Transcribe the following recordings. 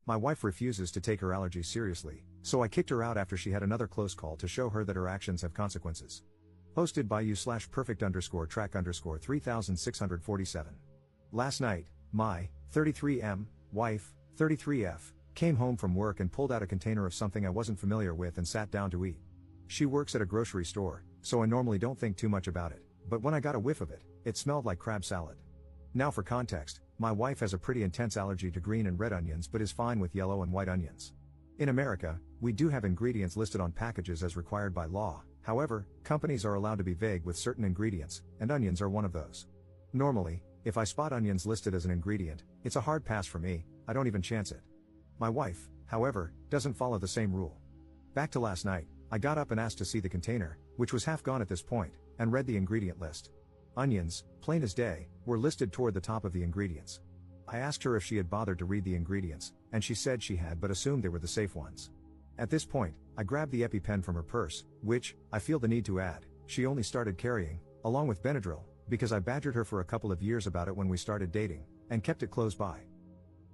My wife refuses to take her allergies seriously, so I kicked her out after she had another close call to show her that her actions have consequences. Posted by you/perfect_track_3647. Last night, my 33M wife, 33F, came home from work and pulled out a container of something I wasn't familiar with and sat down to eat. She works at a grocery store, so I normally don't think too much about it, but when I got a whiff of it, it smelled like crab salad. Now for context, my wife has a pretty intense allergy to green and red onions but is fine with yellow and white onions. In America, we do have ingredients listed on packages as required by law. However, companies are allowed to be vague with certain ingredients, and onions are one of those. Normally, if I spot onions listed as an ingredient, it's a hard pass for me, I don't even chance it. My wife, however, doesn't follow the same rule. Back to last night, I got up and asked to see the container, which was half gone at this point, and read the ingredient list. Onions, plain as day, were listed toward the top of the ingredients. I asked her if she had bothered to read the ingredients, and she said she had but assumed they were the safe ones. At this point, I grabbed the EpiPen from her purse, which, I feel the need to add, she only started carrying, along with Benadryl, because I badgered her for a couple of years about it when we started dating, and kept it close by.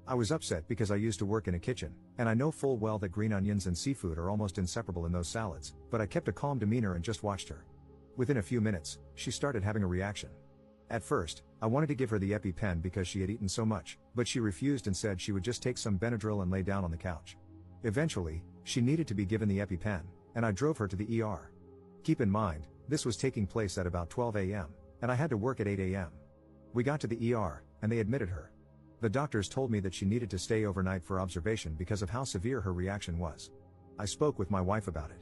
I was upset because I used to work in a kitchen, and I know full well that green onions and seafood are almost inseparable in those salads, but I kept a calm demeanor and just watched her. Within a few minutes, she started having a reaction. At first, I wanted to give her the EpiPen because she had eaten so much, but she refused and said she would just take some Benadryl and lay down on the couch. Eventually, she needed to be given the EpiPen, and I drove her to the ER. Keep in mind, this was taking place at about 12 a.m., and I had to work at 8 a.m. We got to the ER, and they admitted her. The doctors told me that she needed to stay overnight for observation because of how severe her reaction was. I spoke with my wife about it.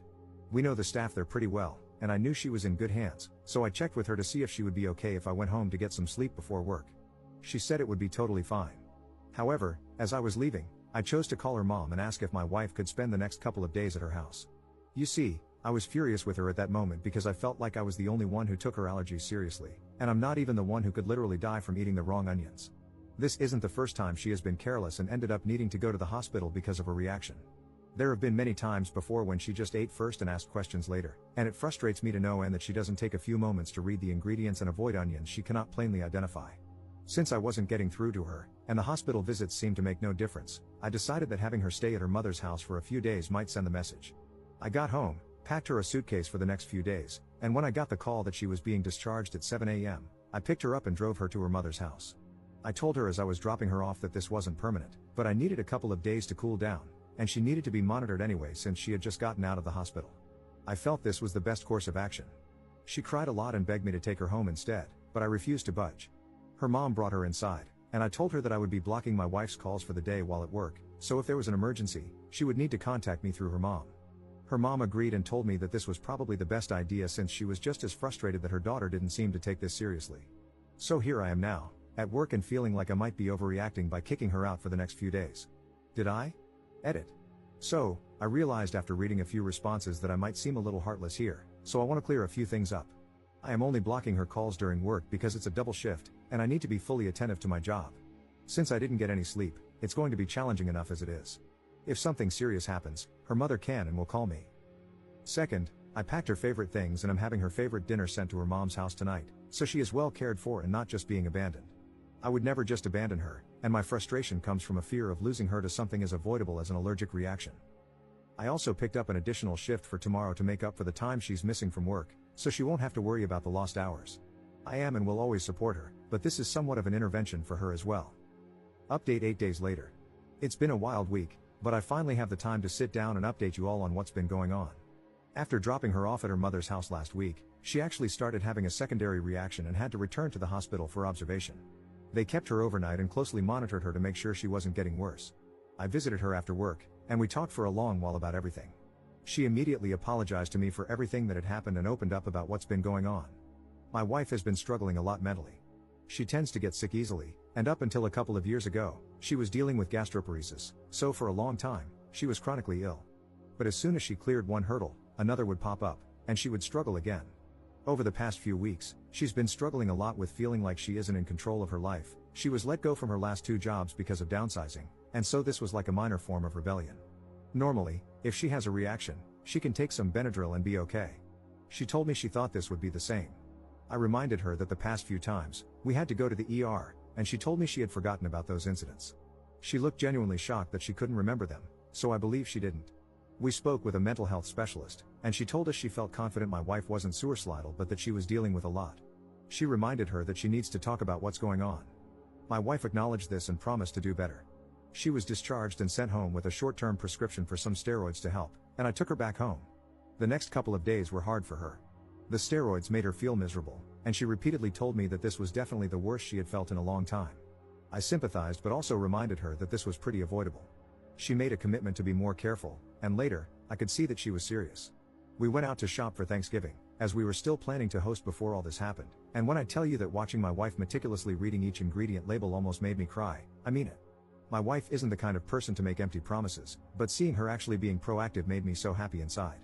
We know the staff there pretty well, and I knew she was in good hands, so I checked with her to see if she would be okay if I went home to get some sleep before work. She said it would be totally fine. However, as I was leaving, I chose to call her mom and ask if my wife could spend the next couple of days at her house. You see, I was furious with her at that moment because I felt like I was the only one who took her allergies seriously, and I'm not even the one who could literally die from eating the wrong onions. This isn't the first time she has been careless and ended up needing to go to the hospital because of a reaction. There have been many times before when she just ate first and asked questions later, and it frustrates me to no end that she doesn't take a few moments to read the ingredients and avoid onions she cannot plainly identify. Since I wasn't getting through to her, and the hospital visits seemed to make no difference, I decided that having her stay at her mother's house for a few days might send the message. I got home, packed her a suitcase for the next few days, and when I got the call that she was being discharged at 7 a.m., I picked her up and drove her to her mother's house. I told her as I was dropping her off that this wasn't permanent, but I needed a couple of days to cool down, and she needed to be monitored anyway since she had just gotten out of the hospital. I felt this was the best course of action. She cried a lot and begged me to take her home instead, but I refused to budge. Her mom brought her inside, and I told her that I would be blocking my wife's calls for the day while at work, so if there was an emergency, she would need to contact me through her mom. Her mom agreed and told me that this was probably the best idea since she was just as frustrated that her daughter didn't seem to take this seriously. So here I am now, at work and feeling like I might be overreacting by kicking her out for the next few days. Did I? Edit. So, I realized after reading a few responses that I might seem a little heartless here, so I want to clear a few things up. I am only blocking her calls during work because it's a double shift, and I need to be fully attentive to my job. Since I didn't get any sleep, it's going to be challenging enough as it is. If something serious happens, her mother can and will call me. Second, I packed her favorite things and I'm having her favorite dinner sent to her mom's house tonight, so she is well cared for and not just being abandoned. I would never just abandon her, and my frustration comes from a fear of losing her to something as avoidable as an allergic reaction. I also picked up an additional shift for tomorrow to make up for the time she's missing from work, so she won't have to worry about the lost hours. I am and will always support her, but this is somewhat of an intervention for her as well. Update 8 days later. It's been a wild week, but I finally have the time to sit down and update you all on what's been going on. After dropping her off at her mother's house last week, she actually started having a secondary reaction and had to return to the hospital for observation. They kept her overnight and closely monitored her to make sure she wasn't getting worse. I visited her after work, and we talked for a long while about everything. She immediately apologized to me for everything that had happened and opened up about what's been going on. My wife has been struggling a lot mentally. She tends to get sick easily, and up until a couple of years ago, she was dealing with gastroparesis, so for a long time, she was chronically ill. But as soon as she cleared one hurdle, another would pop up, and she would struggle again. Over the past few weeks, she's been struggling a lot with feeling like she isn't in control of her life. She was let go from her last 2 jobs because of downsizing, and so this was like a minor form of rebellion. Normally, if she has a reaction, she can take some Benadryl and be okay. She told me she thought this would be the same. I reminded her that the past few times, we had to go to the ER, and she told me she had forgotten about those incidents. She looked genuinely shocked that she couldn't remember them, so I believe she didn't. We spoke with a mental health specialist, and she told us she felt confident my wife wasn't suicidal but that she was dealing with a lot. She reminded her that she needs to talk about what's going on. My wife acknowledged this and promised to do better. She was discharged and sent home with a short-term prescription for some steroids to help, and I took her back home. The next couple of days were hard for her. The steroids made her feel miserable, and she repeatedly told me that this was definitely the worst she had felt in a long time. I sympathized but also reminded her that this was pretty avoidable. She made a commitment to be more careful, and later, I could see that she was serious. We went out to shop for Thanksgiving, as we were still planning to host before all this happened, and when I tell you that watching my wife meticulously reading each ingredient label almost made me cry, I mean it. My wife isn't the kind of person to make empty promises, but seeing her actually being proactive made me so happy inside.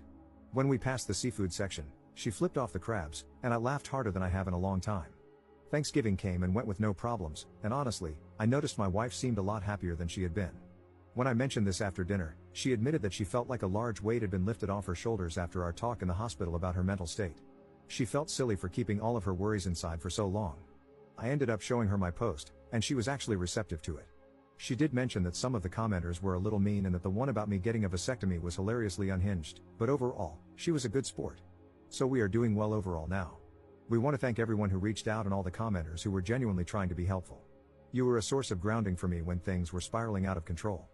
When we passed the seafood section, she flipped off the crabs, and I laughed harder than I have in a long time. Thanksgiving came and went with no problems, and honestly, I noticed my wife seemed a lot happier than she had been. When I mentioned this after dinner, she admitted that she felt like a large weight had been lifted off her shoulders after our talk in the hospital about her mental state. She felt silly for keeping all of her worries inside for so long. I ended up showing her my post, and she was actually receptive to it. She did mention that some of the commenters were a little mean and that the one about me getting a vasectomy was hilariously unhinged, but overall, she was a good sport. So we are doing well overall now. We want to thank everyone who reached out and all the commenters who were genuinely trying to be helpful. You were a source of grounding for me when things were spiraling out of control.